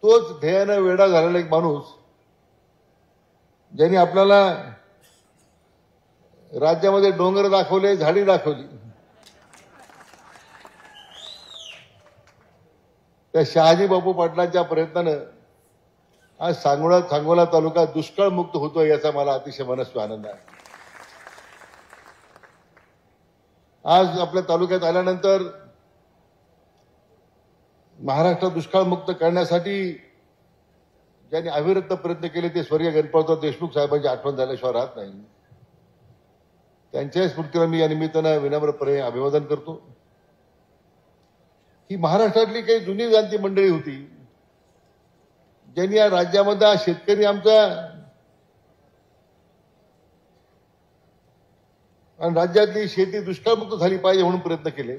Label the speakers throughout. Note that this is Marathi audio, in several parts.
Speaker 1: तोच ध्येयानं वेडा झालेला एक माणूस ज्यांनी आपल्याला राज्यामध्ये डोंगर दाखवले, झाडी दाखवली, त्या शहाजी बापू पाटलांच्या प्रयत्नानं आज सांगोला तालुका दुष्काळ मुक्त होतोय याचा मला अतिशय मनस्वी आनंद आहे। आज आपल्या तालुक्यात आल्यानंतर महाराष्ट्र दुष्काळ मुक्त करण्यासाठी ज्यांनी अविरत प्रयत्न केले ते स्वर्गीय गणपतराव देशमुख साहेबांची आठवण झाल्याशिवाय राहत नाही। त्यांच्या स्मृतीला मी या निमित्तानं विनम्रपणे अभिवादन करतो। ही महाराष्ट्रातली काही जुनी जाणती मंडळी होती ज्यांनी या राज्यामध्ये शेतकरी आमचा आणि राज्यातली शेती दुष्काळमुक्त झाली पाहिजे म्हणून प्रयत्न केले।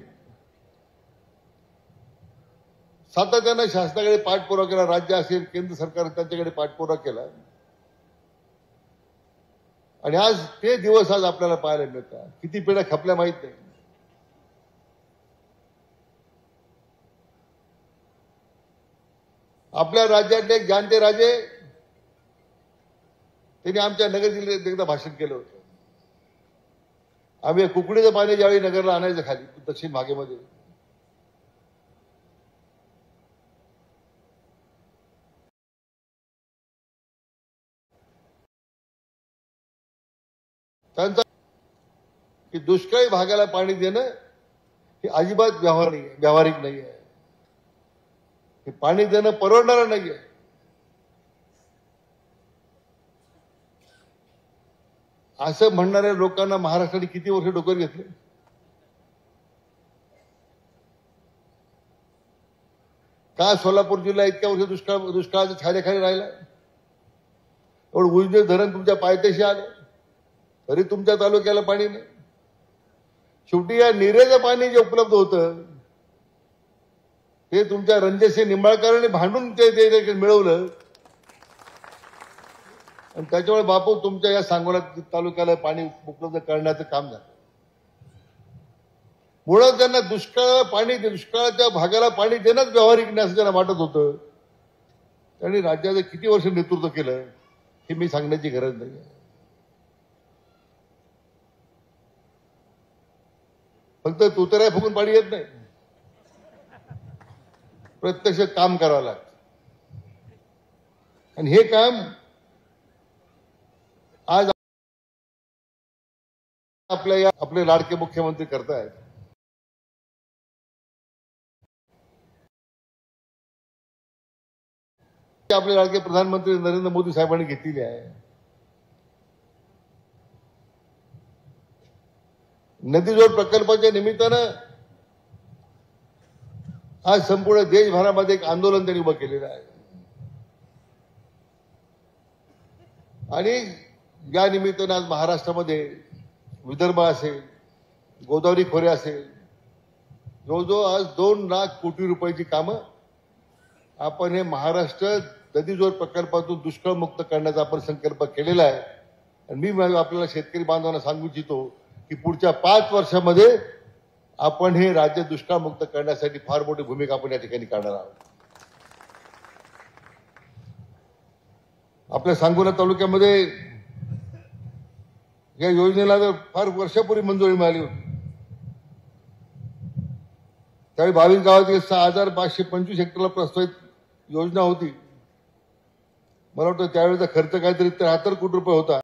Speaker 1: सातत्यानं शासनाकडे पाठपुरावा केला, राज्य असेल केंद्र सरकार त्यांच्याकडे पाठपुरावा केला आणि आज ते दिवस आज आपल्याला पाहायला मिळतात। किती पिढ्या खपल्या माहित नाही। आपल्या राज्यातले एक जाणते राजे त्यांनी आमच्या नगर जिल्ह्यात एकदा भाषण केलं होतं। आम्ही कुकडीचं पाणी ज्यावेळी नगरला आणायचं खाली दक्षिण भागेमध्ये, त्यांचा की दुष्काळी भागाला पाणी देणं हे अजिबात व्यावहारिक नाही आहे। हे पाणी देणं परवडणारं नाही आहे। असं म्हणणाऱ्या लोकांना महाराष्ट्राने किती वर्ष डोक्यावर घेतले? का सोलापूर जिल्हा इतक्या वर्ष दुष्काळाच्या छायाखाली राहिला? एवढं उजनी धरण तुमच्या पायथ्याशी आलं तरी तुमच्या तालुक्याला पाणी नाही। शेवटी या निरेचं पाणी जे उपलब्ध होतं ते तुमच्या रणजितसिंह निंबाळकरांनी भांडून ते मिळवलं आणि त्याच्यामुळे बापू तुमच्या या सांगोला तालुक्याला पाणी उपलब्ध करण्याचं काम झालं। मुळात त्यांना दुष्काळाच्या भागाला पाणी देणंच व्यावहारिक नाही असं त्यांना वाटत होतं। त्यांनी राज्याचं किती वर्ष नेतृत्व केलं हे मी सांगण्याची गरज नाही आहे। फक्त तुतऱ्या फुगून पाणी येत नाही, प्रत्यक्ष काम करावं लागतं आणि हे काम आज आपले लाडके मुख्यमंत्री करतायत। आपले लाडके प्रधानमंत्री नरेंद्र मोदी साहेबांनी घेतलेली आहे। नदीजोड प्रकल्पाच्या निमित्तानं आज संपूर्ण देशभरामध्ये एक आंदोलन त्यांनी उभं केलेलं आहे आणि या निमित्तानं आज महाराष्ट्रामध्ये विदर्भ असेल, गोदावरी खोरे असेल, जवळजवळ आज 2 लाख कोटी रुपयाची कामं आपण हे महाराष्ट्र नदीजोड प्रकल्पातून दुष्काळमुक्त करण्याचा आपण संकल्प केलेला आहे। आणि मी आपल्याला शेतकरी बांधवांना सांगू इच्छितो की पुढच्या 5 वर्षामध्ये आपण हे राज्य दुष्काळमुक्त करण्यासाठी फार मोठी भूमिका आपण या ठिकाणी करणार आहोत। आपल्या सांगोला तालुक्यामध्ये या योजनेला जर फार वर्षापूर्वी मंजुरी मिळाली होती, त्यावेळी 22 गावात 6,525 हेक्टरला प्रस्तावित योजना होती। मला वाटतं त्यावेळेचा खर्च काहीतरी 73 कोटी रुपये होता।